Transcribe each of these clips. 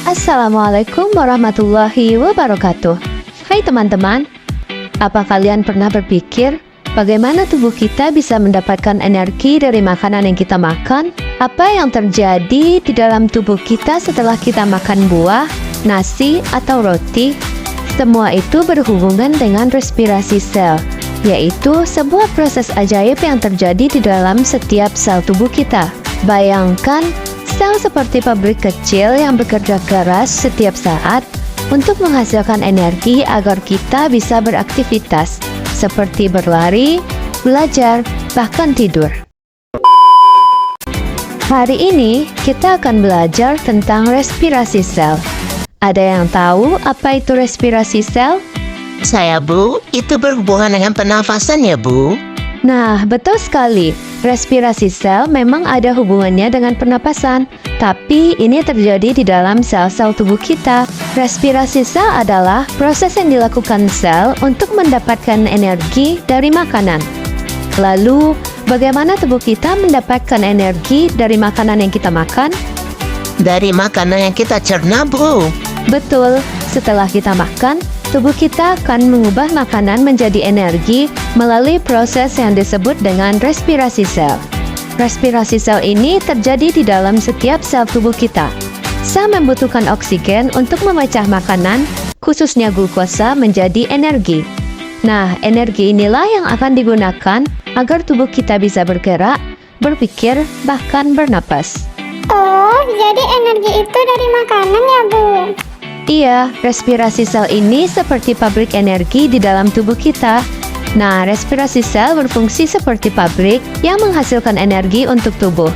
Assalamualaikum warahmatullahi wabarakatuh. Hai teman-teman, apa kalian pernah berpikir bagaimana tubuh kita bisa mendapatkan energi dari makanan yang kita makan? Apa yang terjadi di dalam tubuh kita setelah kita makan buah, nasi, atau roti? Semua itu berhubungan dengan respirasi sel, yaitu sebuah proses ajaib yang terjadi di dalam setiap sel tubuh kita. Bayangkan sel seperti pabrik kecil yang bekerja keras setiap saat untuk menghasilkan energi agar kita bisa beraktivitas, seperti berlari, belajar, bahkan tidur. Hari ini, kita akan belajar tentang respirasi sel. Ada yang tahu apa itu respirasi sel? Saya, Bu, itu berhubungan dengan pernafasan ya, Bu? Nah, betul sekali. Respirasi sel memang ada hubungannya dengan pernapasan, tapi ini terjadi di dalam sel-sel tubuh kita. Respirasi sel adalah proses yang dilakukan sel untuk mendapatkan energi dari makanan. Lalu, bagaimana tubuh kita mendapatkan energi dari makanan yang kita makan? Dari makanan yang kita cerna, Bu. Betul, setelah kita makan, tubuh kita akan mengubah makanan menjadi energi melalui proses yang disebut dengan respirasi sel. Respirasi sel ini terjadi di dalam setiap sel tubuh kita. Sel membutuhkan oksigen untuk memecah makanan, khususnya glukosa, menjadi energi. Nah, energi inilah yang akan digunakan agar tubuh kita bisa bergerak, berpikir, bahkan bernapas. Oh, jadi energi itu dari makanan ya, Bu? Iya, respirasi sel ini seperti pabrik energi di dalam tubuh kita. Nah, respirasi sel berfungsi seperti pabrik yang menghasilkan energi untuk tubuh.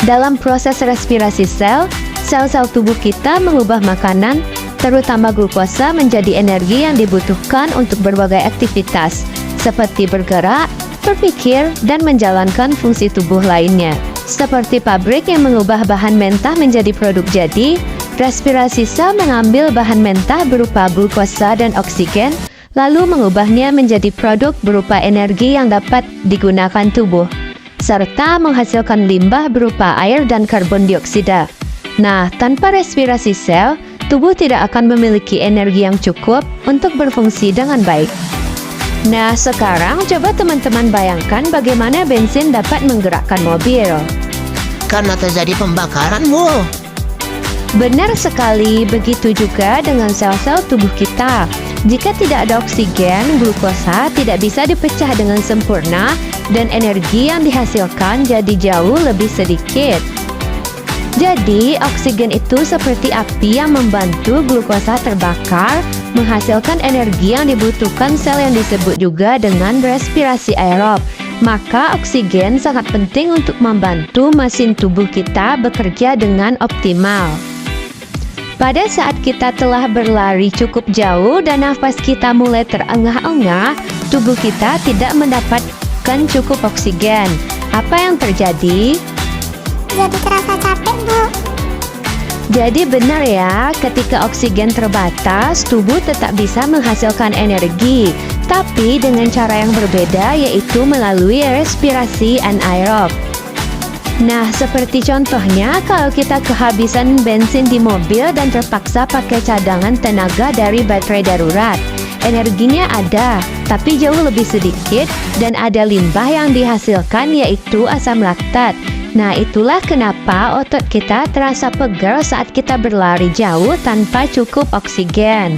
Dalam proses respirasi sel, sel-sel tubuh kita mengubah makanan, terutama glukosa, menjadi energi yang dibutuhkan untuk berbagai aktivitas, seperti bergerak, berpikir, dan menjalankan fungsi tubuh lainnya. Seperti pabrik yang mengubah bahan mentah menjadi produk jadi, respirasi sel mengambil bahan mentah berupa glukosa dan oksigen, lalu mengubahnya menjadi produk berupa energi yang dapat digunakan tubuh, serta menghasilkan limbah berupa air dan karbon dioksida. Nah, tanpa respirasi sel, tubuh tidak akan memiliki energi yang cukup untuk berfungsi dengan baik. Nah, sekarang coba teman-teman bayangkan bagaimana bensin dapat menggerakkan mobil. Karena terjadi pembakaran, Bu. Benar sekali, begitu juga dengan sel-sel tubuh kita. Jika tidak ada oksigen, glukosa tidak bisa dipecah dengan sempurna dan energi yang dihasilkan jadi jauh lebih sedikit. Jadi, oksigen itu seperti api yang membantu glukosa terbakar, menghasilkan energi yang dibutuhkan sel yang disebut juga dengan respirasi aerob. Maka oksigen sangat penting untuk membantu mesin tubuh kita bekerja dengan optimal. Pada saat kita telah berlari cukup jauh dan nafas kita mulai terengah-engah, tubuh kita tidak mendapatkan cukup oksigen. Apa yang terjadi? Jadi terasa capek, Bu. Jadi benar ya, ketika oksigen terbatas, tubuh tetap bisa menghasilkan energi, tapi dengan cara yang berbeda, yaitu melalui respirasi anaerob. Nah, seperti contohnya kalau kita kehabisan bensin di mobil dan terpaksa pakai cadangan tenaga dari baterai darurat. Energinya ada, tapi jauh lebih sedikit dan ada limbah yang dihasilkan, yaitu asam laktat. Nah, itulah kenapa otot kita terasa pegal saat kita berlari jauh tanpa cukup oksigen.